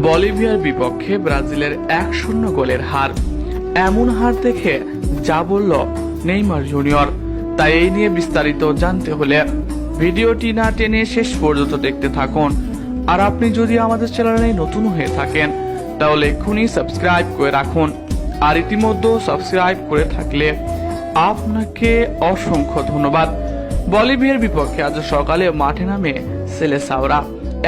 বলিভিয়ার বিপক্ষে ব্রাজিলের 1-0 গোলের হার। এমন হার দেখে যা বলল নেইমার জুনিয়র। তাই এই নিয়ে বিস্তারিত জানতে হলে ভিডিওটি না টেনে শেষ পর্যন্ত দেখতে থাকুন। আর আপনি যদি আমাদের চ্যানেলে নতুন হয়ে থাকেন তাহলে এক্ষুনি সাবস্ক্রাইব করে রাখুন। আর ইতিমধ্যে সাবস্ক্রাইব করে থাকলে আপনাকে অসংখ্য ধন্যবাদ। বলিভিয়ার বিপক্ষে আজ সকালে মাঠে নামে সেলেসাওরা।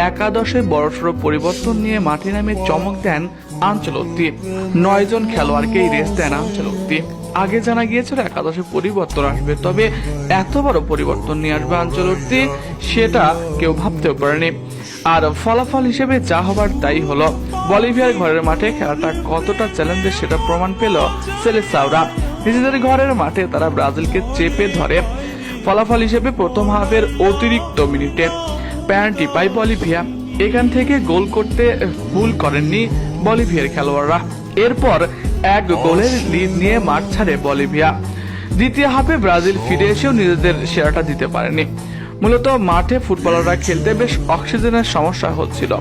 একাদশে বড়সড় পরিবর্তন নিয়ে মাঠে নামে চমক দেন আনচেলত্তি। 9 জন খেলোয়াড়কে রেস্ট দেন আনচেলত্তি। আগে জানা গিয়েছিল একাদশে পরিবর্তন আসবে, তবে এত বড় পরিবর্তন নিয়ে আসবে আনচেলত্তি সেটা কেউ ভাবতেও পারেনি। আর ফলাফল হিসেবে যা হবার তাই হলো। বলিভিয়ার ঘরের মাঠে খেলাটা কতটা চ্যালেঞ্জের সেটা প্রমাণ পেল সেলেসাওরা। নিজেদের ঘরের মাঠে তারা ব্রাজিলকে চেপে ধরে। ফলাফল হিসেবে প্রথম হাফের অতিরিক্ত মিনিটে পেনাল্টি পায় বলিভিয়া। এখান থেকে গোল করতে ভুল করেননি বলিভিয়ার খেলোয়াড়রা। এরপর 1 গোলের লিড নিয়ে মাঠ ছাড়ে বলিভিয়া। দ্বিতীয় হাফে ব্রাজিল ফিরে এসেও নিজেদের সেরাটা দিতে পারেনি। মূলত মাঠে ফুটবলাররা খেলতে বেশ অক্সিজেনের সমস্যা হচ্ছিল।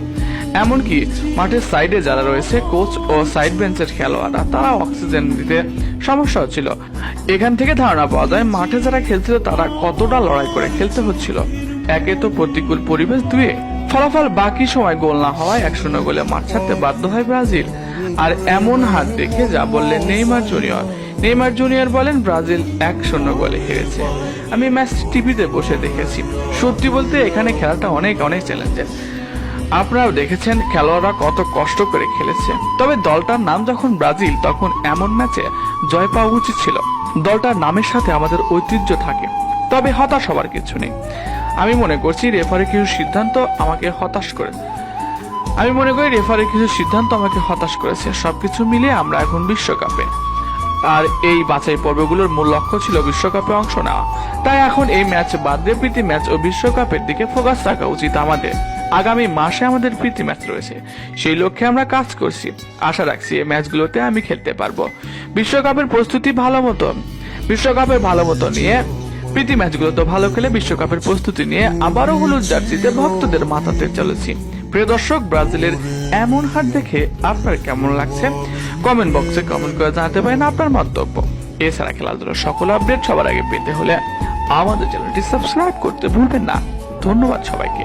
এমনকি মাঠের সাইডে যারা রয়েছে কোচ ও সাইড বেঞ্চের খেলোয়াড়রা তারা অক্সিজেন দিতে সমস্যা হচ্ছিল। এখান থেকে ধারণা পাওয়া যায় মাঠে যারা খেলছিল তারা কতটা লড়াই করে খেলতে হচ্ছিল। একে তো প্রতিকূল পরিবেশ, দুয়ে ফলাফল বাকি সময় গোল না হওয়ায় 1-0 গোলে মাঠ ছাড়তে বাধ্য হয় ব্রাজিল। আর এমন হার দেখে যা বললেন নেইমার জুনিয়র। নেইমার জুনিয়র বলেন, ব্রাজিল 1-0 গোলে হেরেছে। আমি ম্যাচ টিভিতে বসে দেখেছি। সত্যি বলতে এখানে খেলাটা অনেক চ্যালেঞ্জের। আপনারাও দেখেছেন খেলোয়াড়রা কত কষ্ট করে খেলেছে। তবে দলটার নাম যখন ব্রাজিল, তখন এমন ম্যাচে জয় পাওয়া উচিত ছিল। দলটার নামের সাথে আমাদের ঐতিহ্য থাকে। তবে হতাশ হবার কিছু নেই। আমি মনে করি রেফারির কিছু সিদ্ধান্ত আমাকে হতাশ করেছে। সবকিছু মিলিয়ে আমরা এখন বিশ্বকাপে। আর এই বাছাই পর্বগুলোর মূল লক্ষ্য ছিল বিশ্বকাপে অংশ নেওয়া। তাই এখন এই ম্যাচ বাদ দিয়ে প্রীতি ম্যাচ ও বিশ্বকাপের দিকে ফোকাস রাখা উচিত আমাদের। আগামী মাসে আমাদের প্রীতি ম্যাচ রয়েছে, সেই লক্ষ্যে আমরা কাজ করছি। আশা রাখছি এই ম্যাচগুলোতে আমি খেলতে পারবো। বিশ্বকাপের প্রস্তুতি ভালো মতো নিয়ে প্রীতি ম্যাচগুলো তো ভালো খেলে বিশ্বকাপের প্রস্তুতি নিয়ে আবারও হলুদ জার্সিতে ভক্তদের মাতাতে চলেছি। প্রিয় দর্শক, ব্রাজিলের এমন হার দেখে আপনার কেমন লাগছে কমেন্ট বক্সে কমেন্ট করে জানাতে পারেন আপনার মন্তব্য। এছাড়া খেলাধুলার সকল আপডেট সবার আগে পেতে হলে আমাদের চ্যানেলটি সাবস্ক্রাইব করতে ভুলবেন না। ধন্যবাদ সবাইকে।